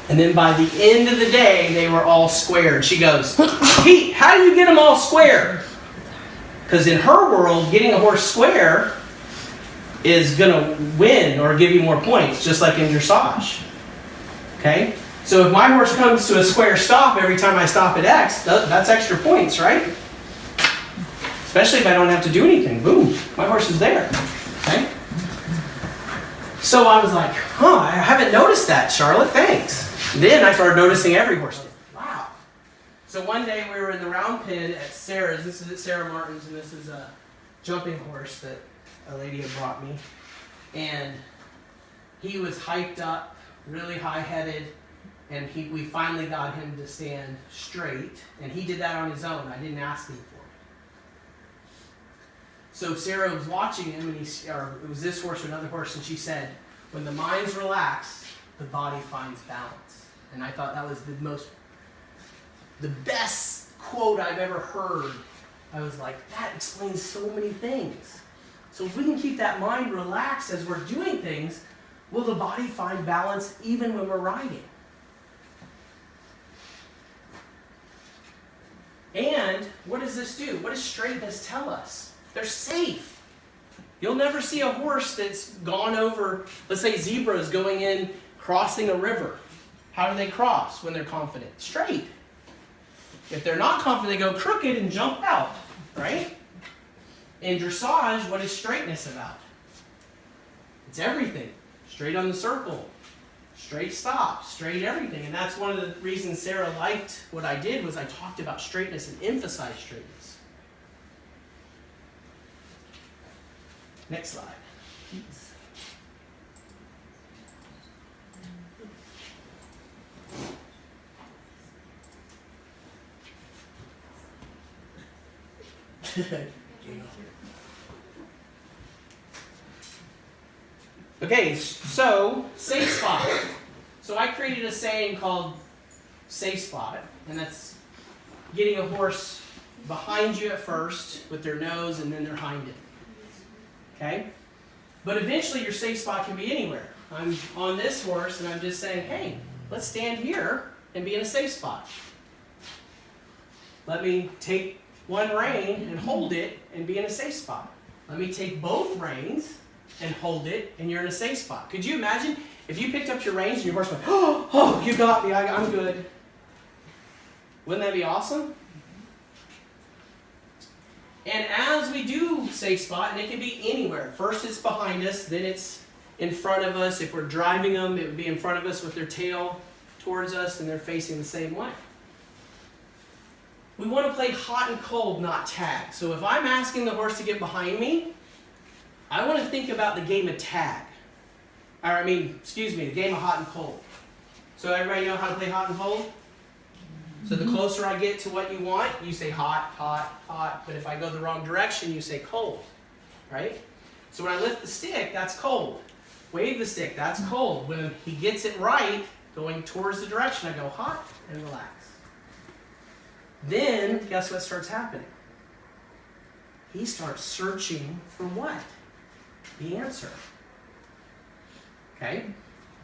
And then by the end of the day, they were all squared. She goes, Pete, how do you get them all squared? Because in her world, getting a horse square is going to win or give you more points, just like in dressage. Okay? So if my horse comes to a square stop every time I stop at X, that's extra points, right? Especially if I don't have to do anything. Boom, my horse is there. Okay? So I was like, I haven't noticed that, Charlotte, thanks. Then I started noticing every horse did. Wow. So one day we were in the round pen at Sarah's. This is at Sarah Martin's, and this is a jumping horse that a lady had brought me. And he was hyped up, really high-headed, and we finally got him to stand straight. And he did that on his own. I didn't ask him for it. So Sarah was watching him, and it was this horse or another horse, and she said, when the mind's relaxed, the body finds balance. And I thought that was the best quote I've ever heard. I was like, that explains so many things. So if we can keep that mind relaxed as we're doing things, will the body find balance even when we're riding? And what does this do? What does straightness tell us? They're safe. You'll never see a horse that's gone over, let's say zebras going in, crossing a river. How do they cross when they're confident? Straight. If they're not confident, they go crooked and jump out, right? In dressage, what is straightness about? It's everything. Straight on the circle. Straight stop. Straight everything. And that's one of the reasons Sarah liked what I did was I talked about straightness and emphasized straightness. Next slide, please. Okay, so safe spot. So I created a saying called safe spot, and that's getting a horse behind you at first with their nose and then their hind end. Okay? But eventually your safe spot can be anywhere. I'm on this horse and I'm just saying, hey, let's stand here and be in a safe spot. Let me take one rein and hold it and be in a safe spot. Let me take both reins and hold it and you're in a safe spot. Could you imagine if you picked up your reins and your horse went, oh, you got me, I'm good. Wouldn't that be awesome? And as we do safe spot, and it can be anywhere. First it's behind us, then it's in front of us. If we're driving them, it would be in front of us with their tail towards us and they're facing the same way. We want to play hot and cold, not tag. So if I'm asking the horse to get behind me, I want to think about the game of tag. The game of hot and cold. So everybody know how to play hot and cold? So the closer I get to what you want, you say hot, hot, hot. But if I go the wrong direction, you say cold, right? So when I lift the stick, that's cold. Wave the stick, that's cold. When he gets it right, going towards the direction, I go hot and relax. Then, guess what starts happening? He starts searching for what? The answer. Okay?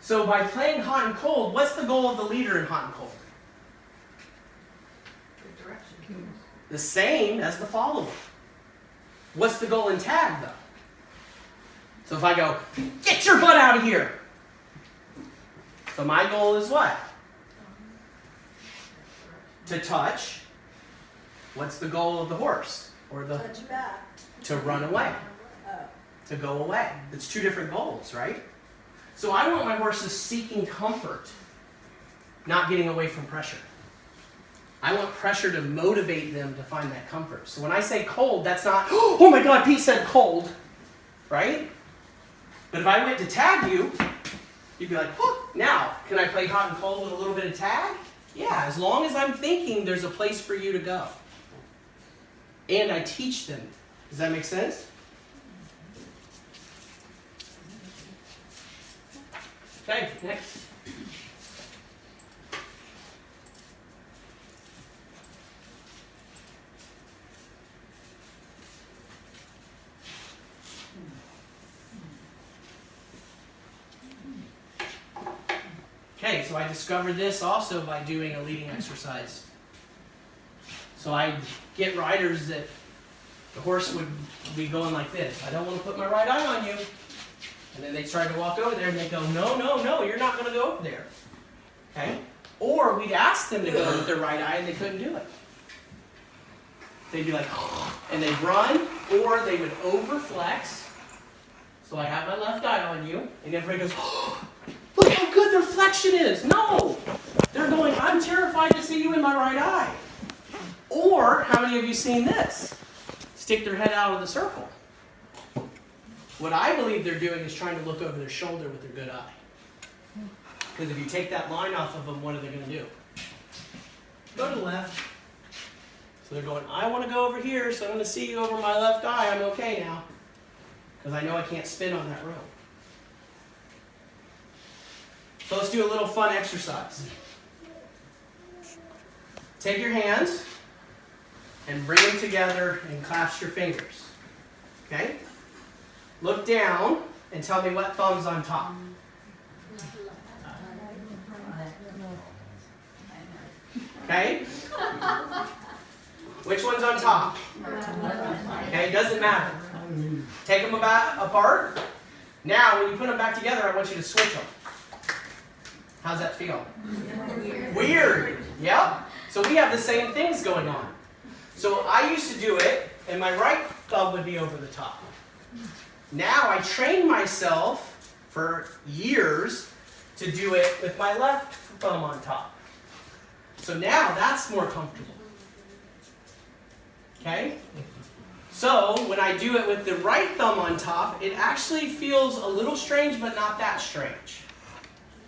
So by playing hot and cold, what's the goal of the leader in hot and cold? The same as the follower. What's the goal in tag, though? So if I go, get your butt out of here, So my goal is what? To touch. What's the goal of the horse? Or the Touch back. to run away. To go away. It's two different goals, right? So I want my horses seeking comfort, not getting away from pressure. I want pressure to motivate them to find that comfort. So when I say cold, that's not, oh my God, Pete said cold, right? But if I went to tag you, you'd be like, oh, now, can I play hot and cold with a little bit of tag? Yeah, as long as I'm thinking there's a place for you to go. And I teach them. Does that make sense? Okay, next. Okay, so I discovered this also by doing a leading exercise. So I get riders that the horse would be going like this. I don't want to put my right eye on you. And then they try to walk over there and they go, no, no, no, you're not going to go over there. Okay? Or we'd ask them to go with their right eye and they couldn't do it. They'd be like, and they'd run, or they would overflex. So I have my left eye on you, and everybody goes, look how good their flexion is. No! They're going, I'm terrified to see you in my right eye. Or, how many of you seen this? Stick their head out of the circle. What I believe they're doing is trying to look over their shoulder with their good eye. Because if you take that line off of them, what are they going to do? Go to the left. So they're going, I want to go over here, so I'm going to see you over my left eye. I'm okay now. Because I know I can't spin on that rope. So let's do a little fun exercise. Take your hands and bring them together and clasp your fingers. Okay? Look down and tell me what thumb's on top. Okay? Which one's on top? Okay, it doesn't matter. Take them apart. Now, when you put them back together, I want you to switch them. How's that feel? Weird. Yep. So we have the same things going on. So I used to do it, and my right thumb would be over the top. Now I trained myself for years to do it with my left thumb on top. So now that's more comfortable. Okay? So when I do it with the right thumb on top, it actually feels a little strange, but not that strange.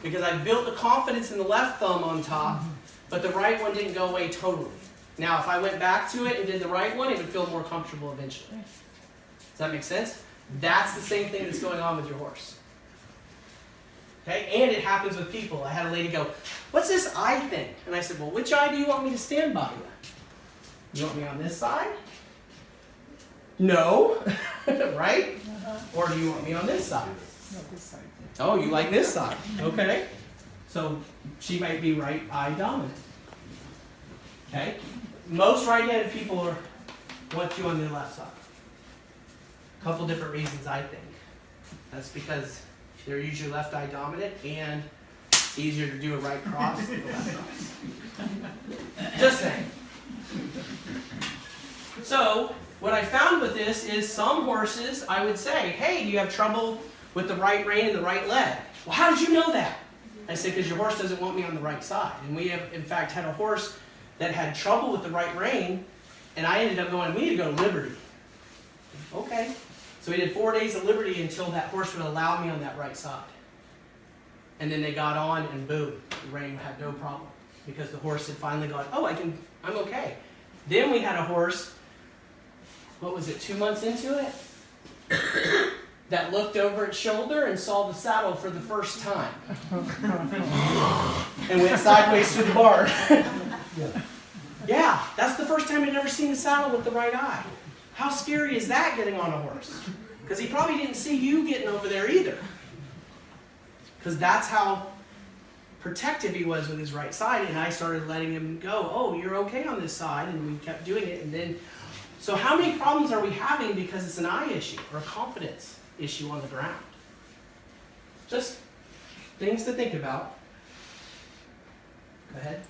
Because I built the confidence in the left thumb on top, but the right one didn't go away totally. Now if I went back to it and did the right one, it would feel more comfortable eventually. Does that make sense? That's the same thing that's going on with your horse. Okay? And it happens with people. I had a lady go, what's this eye thing? And I said, well, which eye do you want me to stand by with? You want me on this side? No. Right? Or do you want me on this side? Oh, you like this side. Okay. So she might be right eye dominant. Okay? Most right-handed people want you on the left side. A couple different reasons, I think. That's because they're usually left eye dominant and it's easier to do a right cross than a left cross. Just saying. So, what I found with this is some horses, I would say, hey, do you have trouble with the right rein and the right leg? Well, how did you know that? I said, because your horse doesn't want me on the right side. And we have, in fact, had a horse that had trouble with the right rein, and I ended up going, we need to go to Liberty. Okay. So we did 4 days of Liberty until that horse would allow me on that right side. And then they got on, and boom, the rein had no problem. Because the horse had finally gone, oh, I'm okay. Then we had a horse, what was it, 2 months into it? That looked over its shoulder and saw the saddle for the first time. And went sideways through the barn. Yeah, that's the first time he'd ever seen the saddle with the right eye. How scary is that getting on a horse? Because he probably didn't see you getting over there either. Because that's how protective he was with his right side, and I started letting him go, oh, you're okay on this side, and we kept doing it, and then, so how many problems are we having because it's an eye issue or a confidence issue on the ground? Just things to think about. Go ahead.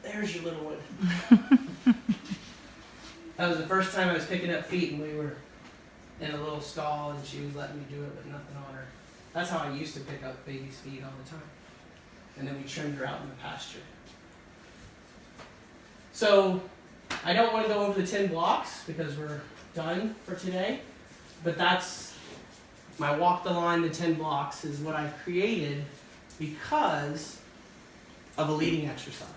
There's your little one. That was the first time I was picking up feet, and we were in a little stall, and she was letting me do it with nothing on her. That's how I used to pick up baby's feet all the time. And then we trimmed her out in the pasture. So, I don't want to go over the 10 blocks because we're done for today, but that's my walk the line, the 10 blocks is what I've created because of a leading exercise.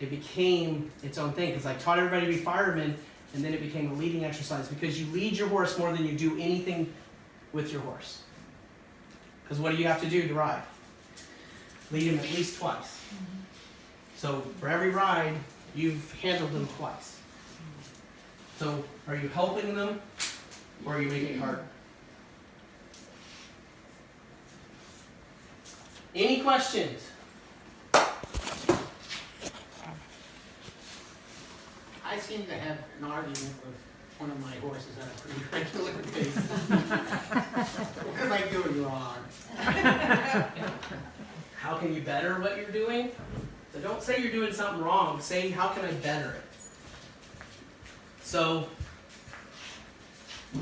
It became its own thing because I taught everybody to be firemen, and then it became a leading exercise because you lead your horse more than you do anything with your horse. Because what do you have to do to ride? Lead him at least twice. So for every ride, you've handled them twice. So are you helping them or are you making it harder? Any questions? I seem to have an argument with one of my horses on a pretty regular basis. What am I doing wrong? How can you better what you're doing? So don't say you're doing something wrong. Say, how can I better it? So,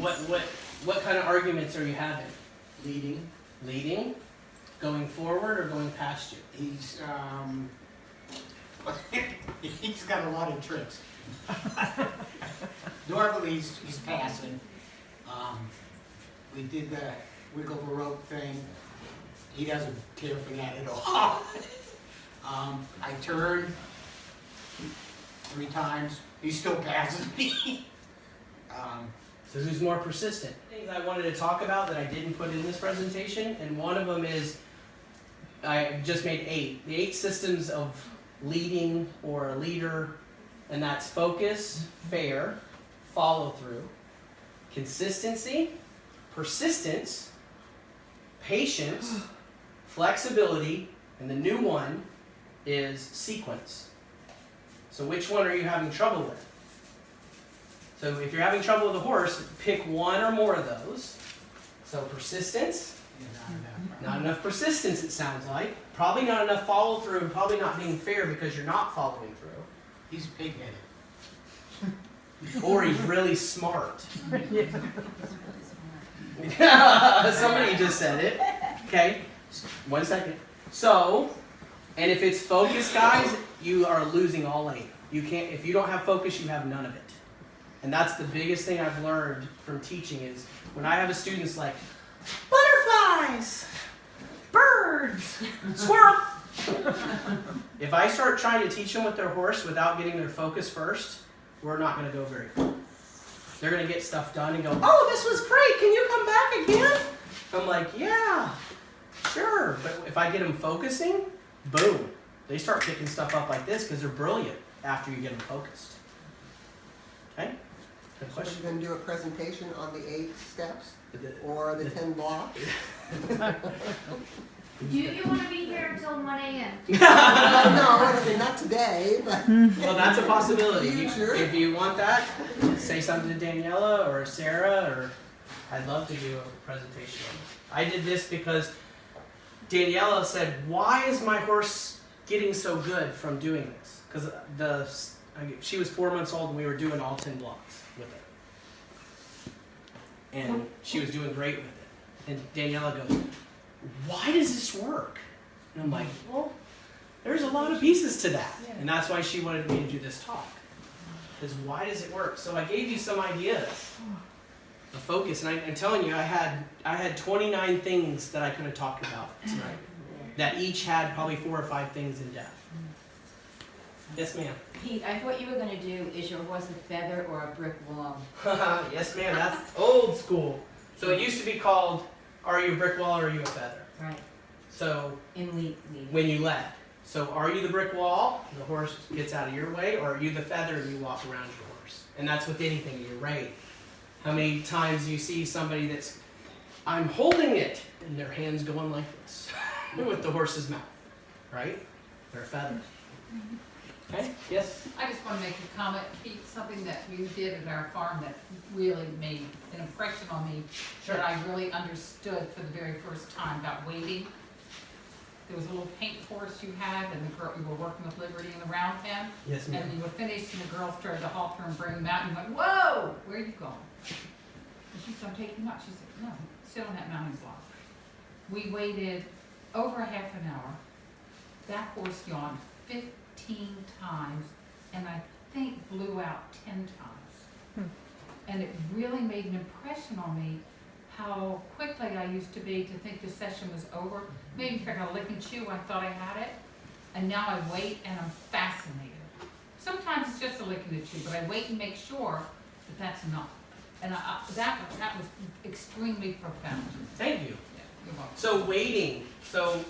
what kind of arguments are you having? Leading. Leading? Going forward or going past you? He's got a lot of tricks. Normally he's passing. We did the wiggle the rope thing. He doesn't care for that at all. I turned 3 times. He still passes me. So who's more persistent? Things I wanted to talk about that I didn't put in this presentation, and one of them is I just made 8. The 8 systems of leading or a leader, and that's focus, fair, follow through, consistency, persistence, patience, flexibility, and the new one is sequence. So which one are you having trouble with? So if you're having trouble with a horse, pick one or more of those. So persistence, not enough persistence it sounds like. Probably not enough follow through, and probably not being fair because you're not following through. He's pig-headed. Or he's really smart. Somebody just said it. Okay, 1 second. So, and if it's focus, guys, you are losing all 8. You can't, if you don't have focus, you have none of it. And that's the biggest thing I've learned from teaching is when I have a student's like, butterflies, birds, squirrel. If I start trying to teach them with their horse without getting their focus first, we're not going to go very far. They're going to get stuff done and go, oh, this was great. Can you come back again? I'm like, yeah, sure. But if I get them focusing, boom. They start picking stuff up like this because they're brilliant after you get them focused. Okay? Good So question. you're going to do a presentation on the 8 steps or the 10 blocks? Do you want to be here until 1 a.m.? No, I mean, not today, but Well, that's a possibility. Future. If you want that, say something to Daniela or Sarah, or I'd love to do a presentation. I did this because Daniela said, why is my horse getting so good from doing this? Because she was 4 months old and we were doing all 10 blocks with it. And she was doing great with it. And Daniela goes, why does this work? And I'm like, well, there's a lot of pieces to that. And that's why she wanted me to do this talk. Because why does it work? So I gave you some ideas of focus. And I'm telling you, I had 29 things that I could have talked about tonight. That each had probably 4 or 5 things in depth. Yes, ma'am. Pete, I thought you were going to do, is your horse a feather or a brick wall? Yes, ma'am. That's old school. So it used to be called, are you a brick wall or are you a feather? Right. So In lead. when you led. So are you the brick wall, the horse gets out of your way, or are you the feather and you walk around your horse? And that's with anything, you're right. How many times you see somebody that's, I'm holding it, and their hand's going like this with the horse's mouth, right? They're a feather. Okay? Yes? I just want to make a comment, Pete, something that you did at our farm that really made an impression on me, Sure. that I really understood for the very first time about waiting. There was a little paint horse you had, and the girl, you were working with Liberty in the round pen, Yes, and you were finished, and the girl started to halt her and bring him out, and you went, whoa, where are you going? And she said, I'm taking him out. She said, no, sit on that mountain block. We waited over a half an hour. That horse yawned 15 times, and I think blew out 10 times. And it really made an impression on me how quickly I used to be to think the session was over. Maybe if I got a lick and chew, I thought I had it. And now I wait and I'm fascinated. Sometimes it's just a lick and a chew, but I wait and make sure that that's not. And that was extremely profound. Thank you. Yeah, you're welcome. So waiting. So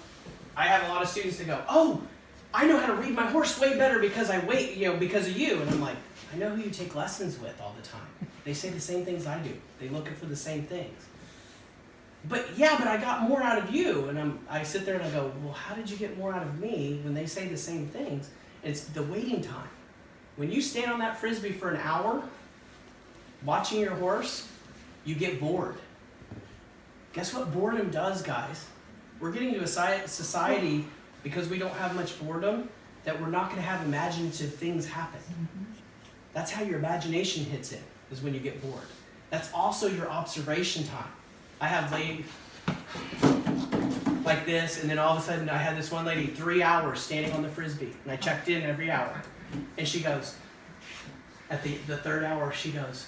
I have a lot of students that go, oh, I know how to read my horse way better because I wait, because of you. And I'm like, I know who you take lessons with all the time. They say the same things I do. They looking for the same things. But yeah, but I got more out of you. And I sit there and I go, well, how did you get more out of me when they say the same things? It's the waiting time. When you stand on that Frisbee for an hour, watching your horse, you get bored. Guess what boredom does, guys? We're getting to a society, because we don't have much boredom, that we're not going to have imaginative things happen. That's how your imagination hits in, is when you get bored. That's also your observation time. I have lady like this, and then all of a sudden I had this one lady 3 hours standing on the Frisbee, and I checked in every hour. And she goes, at the third hour, she goes,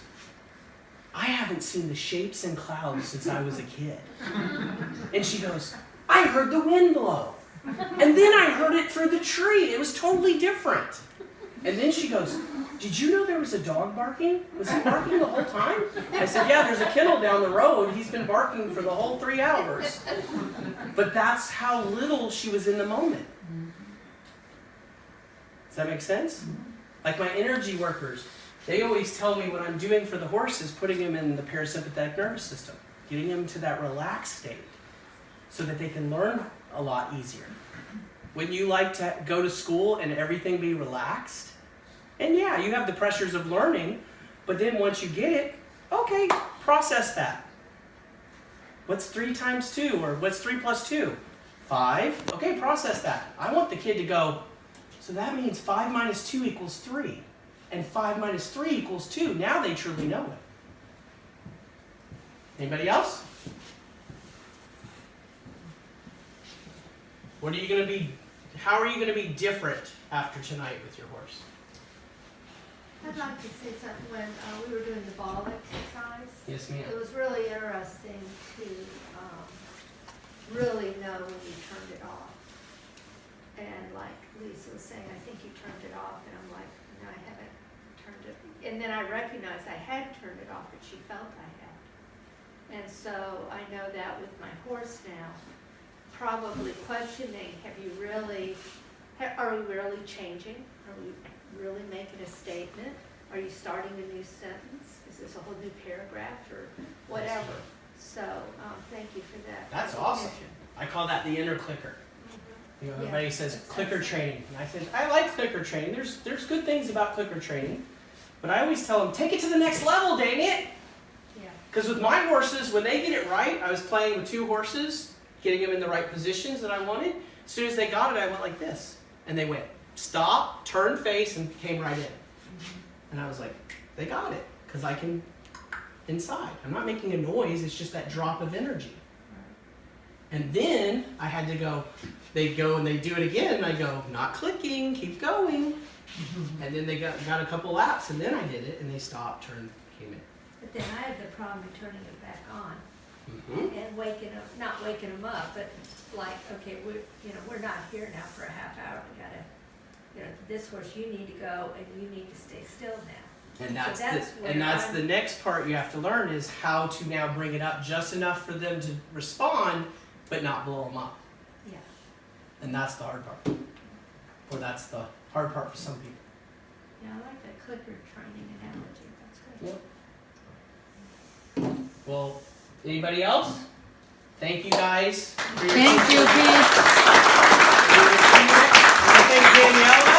I haven't seen the shapes and clouds since I was a kid. And she goes, I heard the wind blow. And then I heard it through the tree. It was totally different. And then she goes, did you know there was a dog barking? Was he barking the whole time? I said, yeah, there's a kennel down the road. He's been barking for the whole 3 hours. But that's how little she was in the moment. Does that make sense? Like my energy workers, they always tell me what I'm doing for the horse is putting them in the parasympathetic nervous system, getting them to that relaxed state so that they can learn a lot easier. When you like to go to school and everything be relaxed, and yeah, you have the pressures of learning, but then once you get it, okay, process that. What's 3 times 2, or what's 3 plus 2? 5. Okay, process that. I want the kid to go, so that means 5 minus 2 equals 3, and 5 minus 3 equals 2. Now they truly know it. Anybody else? What are you going to be, how are you going to be different after tonight with your horse? I'd like to say something when we were doing the ball exercise. Yes, ma'am. It was really interesting to really know when you turned it off. And like Lisa was saying, I think you turned it off, and I'm like, no, I haven't turned it. And then I recognized I had turned it off, but she felt I had. And so I know that with my horse now, probably questioning, are we really changing? Are we really making a statement? Are you starting a new sentence? Is this a whole new paragraph or whatever? So thank you for that. That's awesome. I call that the inner clicker. You know, everybody says clicker training. And I said, I like clicker training. There's good things about clicker training. But I always tell them, take it to the next level, dang it. Yeah. Because with my horses, when they get it right, I was playing with 2 horses, getting them in the right positions that I wanted. As soon as they got it, I went like this. And they went, stop, turn face, and came right in. And I was like, they got it. Because I can inside. I'm not making a noise. It's just that drop of energy. And then I had to go, they go and they do it again. And I go, not clicking, keep going. And then they got a couple laps, and then I did it, and they stopped, turned, came in. But then I had the problem of turning it back on Mm-hmm. and not waking them up, but like, okay, we're not here now for a half hour. We gotta, this horse, you need to go, and you need to stay still now. And that's, So the next part you have to learn is how to now bring it up just enough for them to respond, but not blow them up. Yeah. And that's the hard part. Or that's the hard part for some people. Yeah, I like that clicker training analogy. That's good. Yep. Well, anybody else? Thank you guys. For your Thank you, Pete. Thank Danielle.